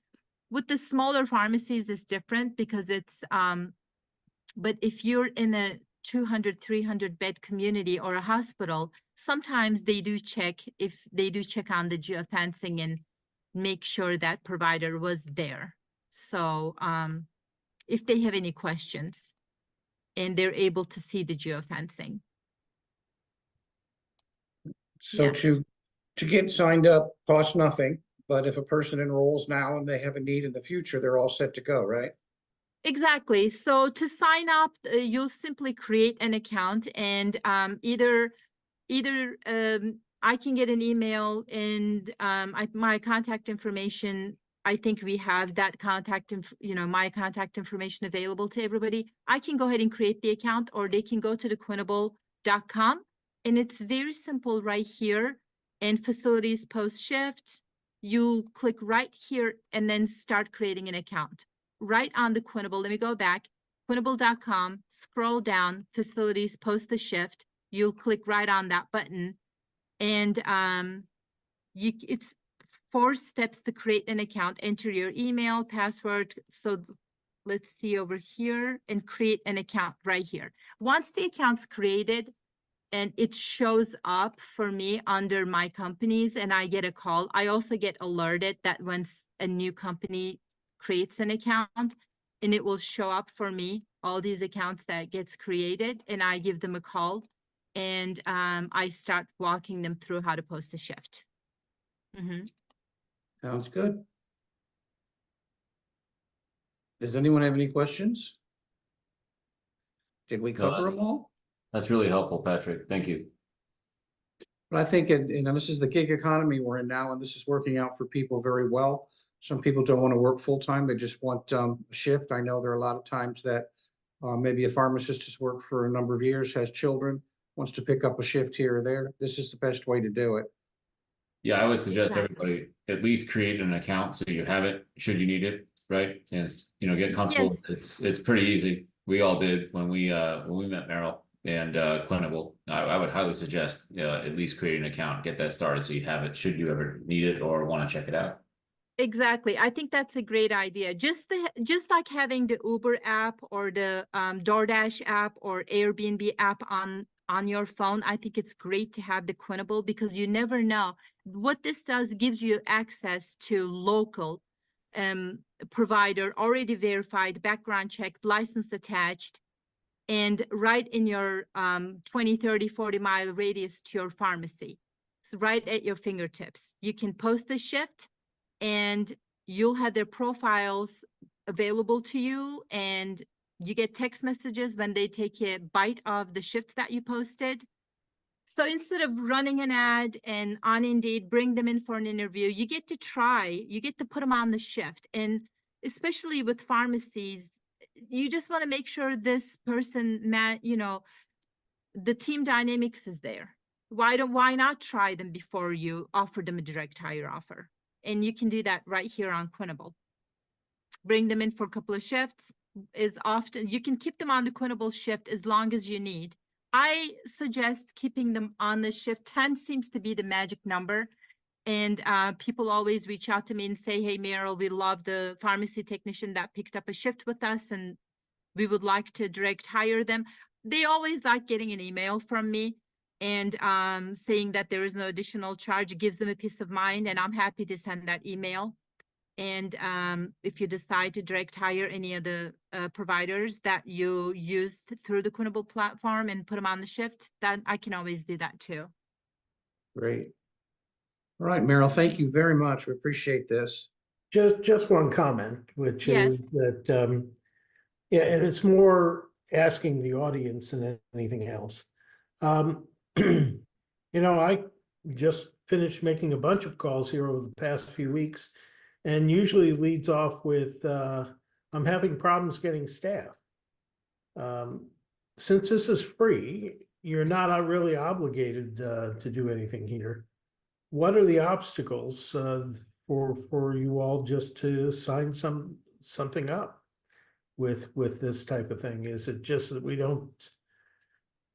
with the smaller pharmacies is different because it's, but if you're in a 200, 300 bed community or a hospital, sometimes they do check on the geofencing and make sure that provider was there. So if they have any questions and they're able to see the geofencing. So Yeah. to get signed up costs nothing, but if a person enrolls now and they have a need in the future, they're all set to go, right? Exactly. So to sign up, you'll simply create an account and either I can get an email and my contact information. I think we have that my contact information available to everybody. I can go ahead and create the account, or they can go to the Quinable.com, and it's very simple right here. And facilities post shift, you click right here and then start creating an account. Right on the Quinable, let me go back, Quinable.com, scroll down, facilities post the shift. You'll click right on that button, and it's 4 steps to create an account. Enter your email, password. So let's see over here and create an account right here. Once the account's created and it shows up for me under my companies and I get a call, I also get alerted that once a new company creates an account, and it will show up for me, all these accounts that gets created, and I give them a call and I start walking them through how to post a shift. Sounds good. Does anyone have any questions? Did we No, cover them all? That's really helpful, Patrick. Thank you. But I think, and this is the gig economy we're in now, and this is working out for people very well. Some people don't want to work full time; they just want a shift. I know there are a lot of times that maybe a pharmacist has worked for a number of years, has children, wants to pick up a shift here or there. This is the best way to do it. Yeah, I would suggest Exactly. everybody at least create an account so you have it should you need it, right? And get comfortable. Yes. It's pretty easy. We all did when we met Meryl and Quinable. I would highly suggest at least create an account, get that started so you have it should you ever need it or want to check it out. Exactly. I think that's a great idea. Just like having the Uber app or the DoorDash app or Airbnb app on your phone, I think it's great to have the Quinable because you never know. What this does gives you access to local provider, already verified, background checked, license attached, and right in your 20, 30, 40-mile radius to your pharmacy. It's right at your fingertips. You can post a shift and you'll have their profiles available to you, and you get text messages when they take a bite of the shifts that you posted. So instead of running an ad and on Indeed, bring them in for an interview, you get to put them on the shift. And especially with pharmacies, you just want to make sure this person, the team dynamics is there. Why not try them before you offer them a direct hire offer? And you can do that right here on Quinable. Bring them in for a couple of shifts. You can keep them on the Quinable shift as long as you need. I suggest keeping them on the shift. 10 seems to be the magic number. And people always reach out to me and say, hey, Meryl, we love the pharmacy technician that picked up a shift with us and we would like to direct hire them. They always like getting an email from me. and saying that there is no additional charge. It gives them a peace of mind, and I'm happy to send that email. And if you decide to direct hire any of the providers that you use through the Quinable platform and put them on the shift, then I can always do that too. Great. All right, Meryl, thank you very much. We appreciate this. Just one comment, which Yes. is that, yeah, and it's more asking the audience than anything else. You know, I just finished making a bunch of calls here over the past few weeks, and usually leads off with, I'm having problems getting staff. Since this is free, you're not really obligated to do anything here. What are the obstacles for you all just to sign something up with this type of thing? Is it just that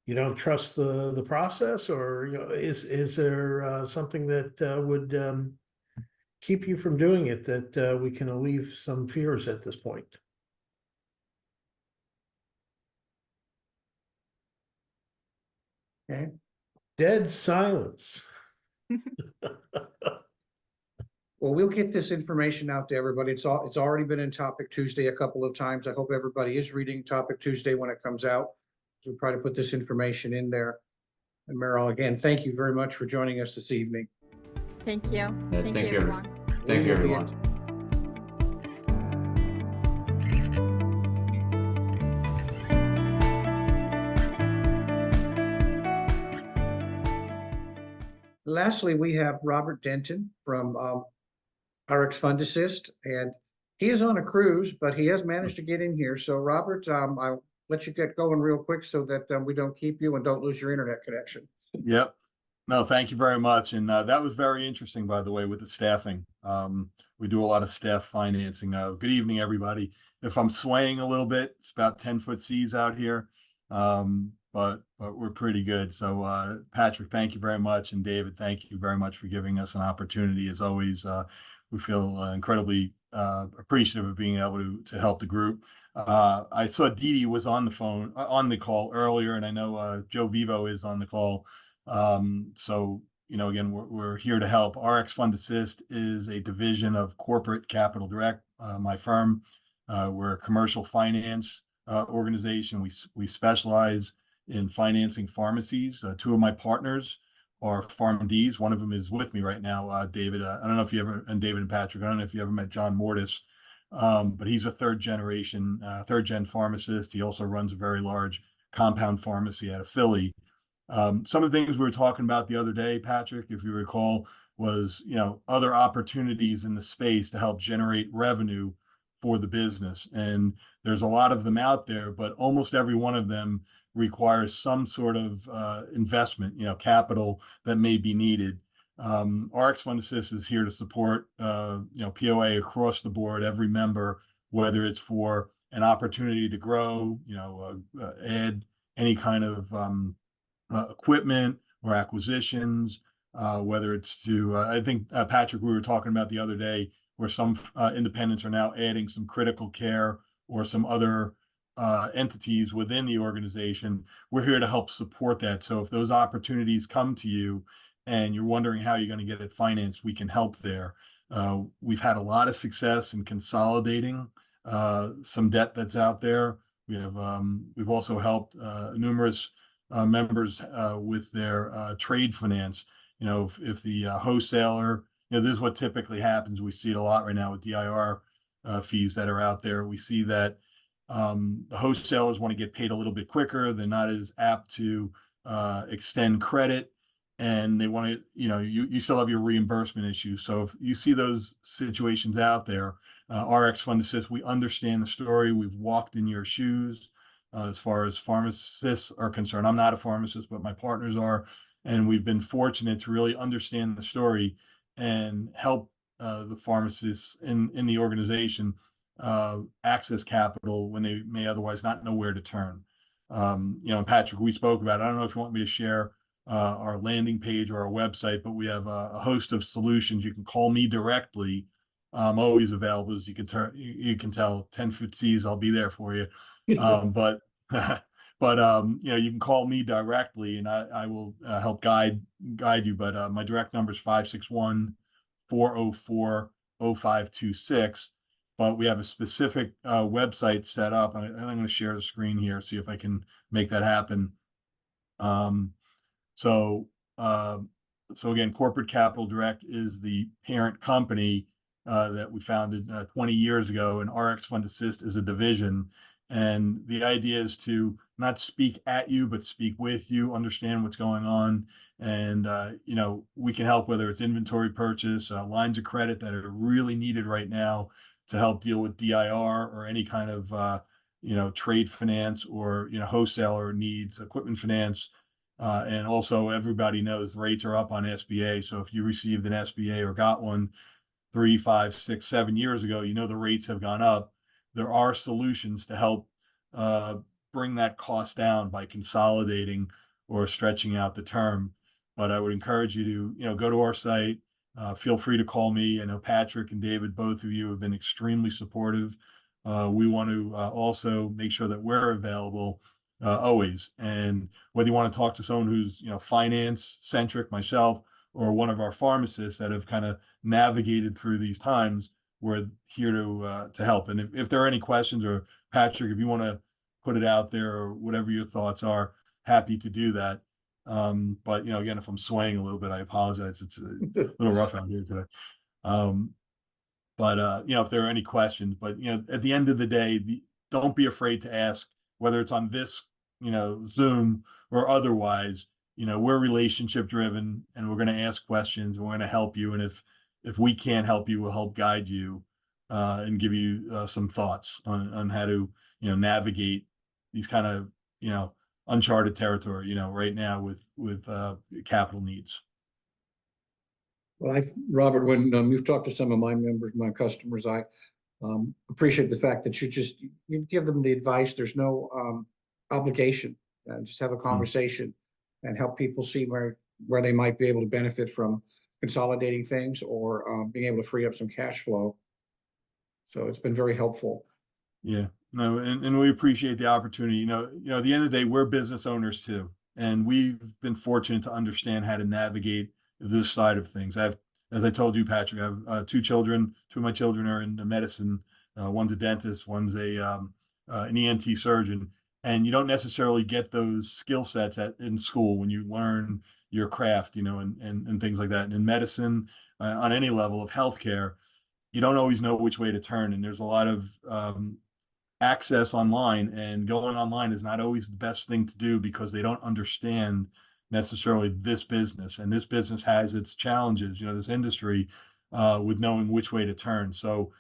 you don't trust the process, or is there something that would keep you from doing it, that we can alleviate some fears at this point? Okay. Dead silence. Well, we'll get this information out to everybody. It's already been in Topic Tuesday a couple of times. I hope everybody is reading Topic Tuesday when it comes out. So we'll try to put this information in there. And Meryl, again, thank you very much for joining us this evening. Thank you. thank you, everyone. Thank you, We will be everyone. Lastly, we have Robert Denton from RX Fund Assist, and he is on a cruise, but he has managed to get in here. So Robert, I'll let you get going real quick so that we don't keep you and don't lose your internet connection. Yep. No, thank you very much. And that was very interesting, by the way, with the staffing. We do a lot of staff financing. Good evening, everybody. If I'm swaying a little bit, it's about 10-foot seas out here. But we're pretty good. So Patrick, thank you very much. And David, thank you very much for giving us an opportunity. As always, we feel incredibly appreciative of being able to help the group. I saw Dee Dee was on the call earlier, and I know Joe Vivo is on the call. So, again, we're here to help. RX Fund Assist is a division of Corporate Capital Direct, my firm. We're a commercial finance organization. We specialize in financing pharmacies. Two of my partners are PharmDs. One of them is with me right now, David. I don't know if you ever, and David and Patrick, I don't know if you ever met John Mortis, but he's a third gen pharmacist. He also runs a very large compound pharmacy out of Philly. Some of the things we were talking about the other day, Patrick, if you recall, was, other opportunities in the space to help generate revenue for the business. And there's a lot of them out there, but almost every one of them requires some sort of investment, capital that may be needed. RX Fund Assist is here to support, POA across the board, every member, whether it's for an opportunity to grow, add any kind of equipment or acquisitions, whether it's to, I think, Patrick, we were talking about the other day where some independents are now adding some critical care or some other entities within the organization. We're here to help support that. So if those opportunities come to you and you're wondering how you're going to get it financed, we can help there. We've had a lot of success in consolidating some debt that's out there. We've also helped numerous members with their trade finance. If the wholesaler, this is what typically happens. We see it a lot right now with DIR fees that are out there. We see that the wholesalers want to get paid a little bit quicker. They're not as apt to extend credit, and they want to, you still have your reimbursement issues. So if you see those situations out there, RX Fund Assist, we understand the story. We've walked in your shoes as far as pharmacists are concerned. I'm not a pharmacist, but my partners are, and we've been fortunate to really understand the story and help the pharmacists in the organization access capital when they may otherwise not know where to turn. And Patrick, we spoke about it. I don't know if you want me to share our landing page or our website, but we have a host of solutions. You can call me directly. I'm always available. As you can tell, 10-foot seas, I'll be there for you. But But you know, you can call me directly and I will help guide you. But my direct number is 561-404-0526. But we have a specific website set up. And I'm going to share the screen here, see if I can make that happen. So again, Corporate Capital Direct is the parent company that we founded 20 years ago, and RX Fund Assist is a division. And the idea is to not speak at you, but speak with you, understand what's going on. And, you know, we can help, whether it's inventory purchase, lines of credit that are really needed right now to help deal with DIR or any kind of, you know, trade finance, or, you know, wholesaler needs equipment finance. And also, everybody knows the rates are up on SBA. So if you received an SBA or got one 3, 5, 6, 7 years ago, you know the rates have gone up. There are solutions to help bring that cost down by consolidating or stretching out the term. But I would encourage you to, you know, go to our site. Feel free to call me. I know Patrick and David, both of you, have been extremely supportive. We want to also make sure that we're available always. And whether you want to talk to someone who's, you know, finance centric, myself, or one of our pharmacists that have kind of navigated through these times, we're here to help. And if there are any questions, or Patrick, if you want to put it out there, or whatever your thoughts are, happy to do that. But, you know, again, if I'm swaying a little bit, I apologize. It's a little rough out here today. But you know, if there are any questions, but, you know, at the end of the day, don't be afraid to ask, whether it's on this, you know, Zoom or otherwise. You know, we're relationship driven, and we're going to ask questions. We're going to help you. And if we can't help you, we'll help guide you and give you some thoughts on how to, you know, navigate these kind of, you know, uncharted territory, you know, right now with capital needs. Well, Robert, when you've talked to some of my members, my customers, I appreciate the fact that you give them the advice. There's no obligation. Just have a conversation and help people see where they might be able to benefit from consolidating things, or being able to free up some cash flow. So it's been very helpful. Yeah, no, and we appreciate the opportunity. You know, at the end of the day, we're business owners too, and we've been fortunate to understand how to navigate this side of things. As I told you, Patrick, I have 2 children. 2 of my children are in medicine. One's a dentist, one's an ENT surgeon. And you don't necessarily get those skill sets in school when you learn your craft, you know, and things like that. And in medicine, on any level of healthcare, you don't always know which way to turn. And there's a lot of access online, and going online is not always the best thing to do, because they don't understand necessarily this business. And this business has its challenges, you know, this industry, with knowing which way to turn. So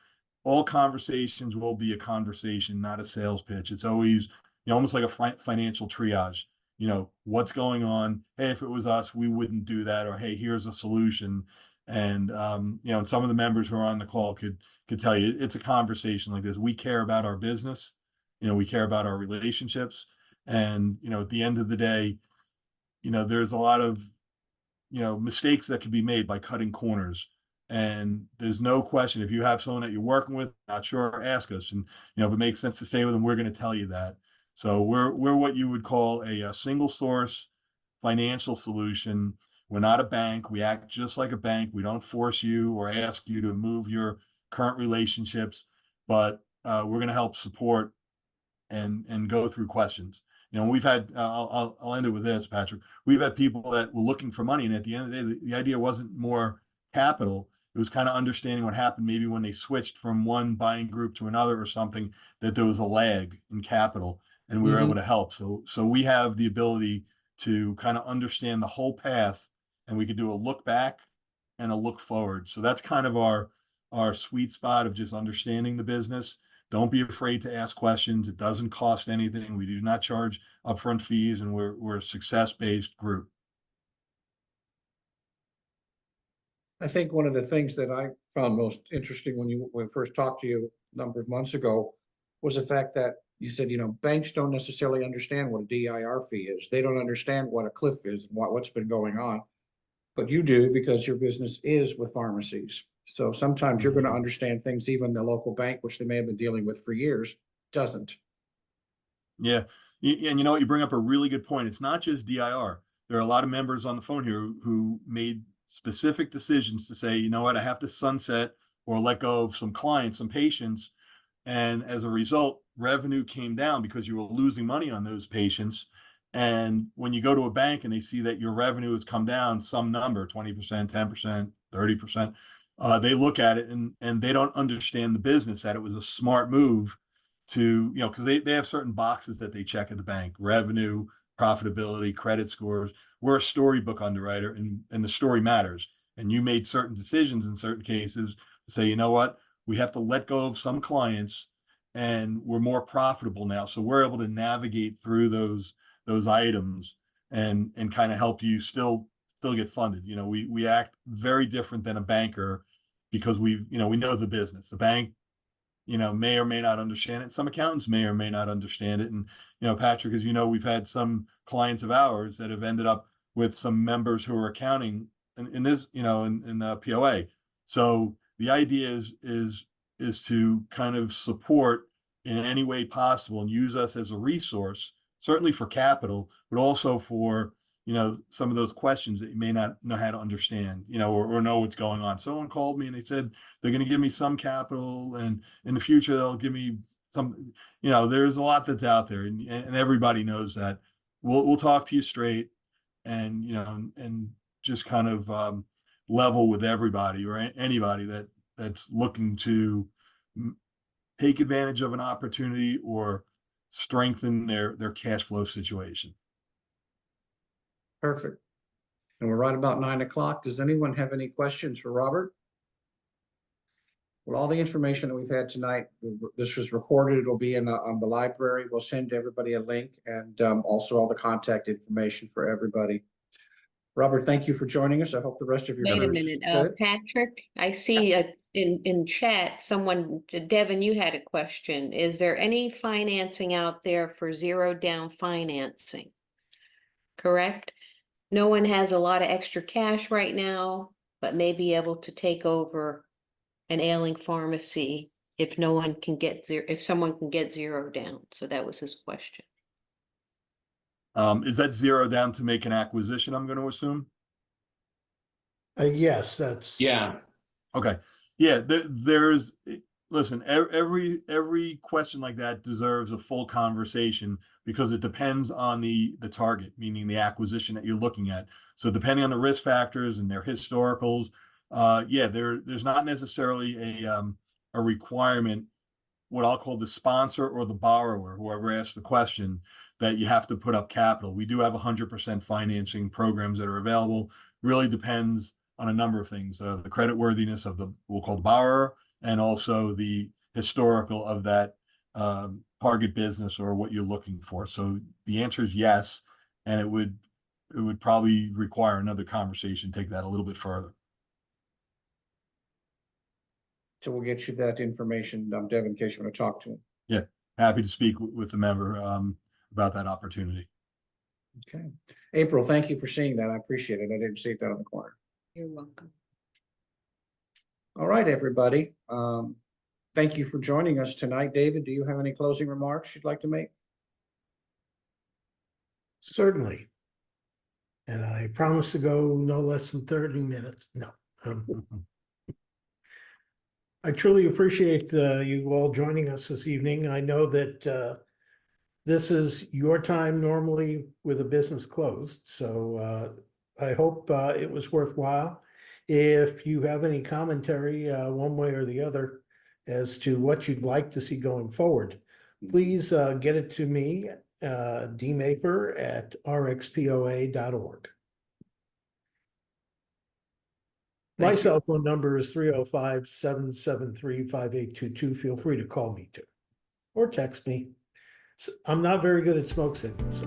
all conversations will be a conversation, not a sales pitch. It's always, you know, almost like a financial triage. You know, what's going on? Hey, if it was us, we wouldn't do that. Or, hey, here's a solution. And you know, and some of the members who are on the call could tell you it's a conversation like this. We care about our business. You know, we care about our relationships. And, you know, at the end of the day, you know, there's a lot of, you know, mistakes that could be made by cutting corners. And there's no question, if you have someone that you're working with, not sure, ask us. And, you know, if it makes sense to stay with them, we're going to tell you that. So we're what you would call a single source financial solution. We're not a bank. We act just like a bank. We don't force you or ask you to move your current relationships, but we're going to help support and go through questions. You know, we've had, I'll end it with this, Patrick. We've had people that were looking for money, and at the end of the day, the idea wasn't more capital. It was kind of understanding what happened maybe when they switched from one buying group to another or something, that there was a lag in capital, and we were able to help. So we have the ability to kind of understand the whole path, and we could do a look back and a look forward. So that's kind of our sweet spot of just understanding the business. Don't be afraid to ask questions. It doesn't cost anything. We do not charge upfront fees, and we're a success-based group. I think one of the things that I found most interesting when we first talked to you a number of months ago was the fact that you said, you know, banks don't necessarily understand what a DIR fee is. They don't understand what a cliff is, what's been going on. But you do, because your business is with pharmacies. So sometimes you're going to understand things even the local bank, which they may have been dealing with for years, doesn't. Yeah. And you know what, you bring up a really good point. It's not just DIR. There are a lot of members on the phone here who made specific decisions to say, you know what, I have to sunset or let go of some clients, some patients. And as a result, revenue came down because you were losing money on those patients. And when you go to a bank and they see that your revenue has come down some number, 20%, 10%, 30%, they look at it and they don't understand the business, that it was a smart move to, you know, because they have certain boxes that they check at the bank: revenue, profitability, credit scores. We're a storybook underwriter, and the story matters. And you made certain decisions in certain cases to say, you know what, we have to let go of some clients and we're more profitable now. So we're able to navigate through those items and kind of help you still get funded. You know, we act very different than a banker because we know the business. The bank, you know, may or may not understand it. Some accountants may or may not understand it. And, you know, Patrick, as you know, we've had some clients of ours that have ended up with some members who are accounting in this, you know, in the POA. So the idea is to kind of support in any way possible and use us as a resource, certainly for capital, but also for, you know, some of those questions that you may not know how to understand, you know, or know what's going on. Someone called me and they said they're going to give me some capital, and in the future they'll give me some, you know, there's a lot that's out there, and everybody knows that. We'll talk to you straight, and, you know, and just kind of level with everybody or anybody that's looking to take advantage of an opportunity or strengthen their cash flow situation. Perfect. And we're right about 9 o'clock. Does anyone have any questions for Robert? Well, all the information that we've had tonight, this was recorded. It'll be on the library. We'll send everybody a link, and also all the contact information for everybody. Robert, thank you for joining us. I hope the rest of your Wait a members- minute, Good. Patrick, I see in chat, someone, Devin, you had a question. Is there any financing out there for zero down financing? Correct? No one has a lot of extra cash right now, but may be able to take over an ailing pharmacy if no one can get zero, if someone can get zero down. So that was his question. Is that zero down to make an acquisition, I'm going to assume? Yes, that's. Yeah. Okay. Yeah, listen, every question like that deserves a full conversation because it depends on the target, meaning the acquisition that you're looking at. So depending on the risk factors and their historicals, there's not necessarily a requirement, what I'll call the sponsor or the borrower, whoever asked the question, that you have to put up capital. We do have 100% financing programs that are available. Really depends on a number of things, the credit worthiness of we'll call the borrower, and also the historical of that target business or what you're looking for. So the answer is yes, and it would probably require another conversation, take that a little bit further. So we'll get you that information, Devin, in case you want to talk to him. Yeah, happy to speak with the member about that opportunity. Okay. April, thank you for seeing that. I appreciate it. I didn't see it down in the corner. You're welcome. All right, everybody. Thank you for joining us tonight. David, do you have any closing remarks you'd like to make? Certainly. And I promise to go no less than 30 minutes. No. I truly appreciate you all joining us this evening. I know that this is your time normally with a business closed, so I hope it was worthwhile. If you have any commentary one way or the other as to what you'd like to see going forward, please get it to me, dmaper@rxpoa.org. My cell phone number is 305-773-5822. Feel free to call me too, or text me. I'm not very good at smoke signals. So.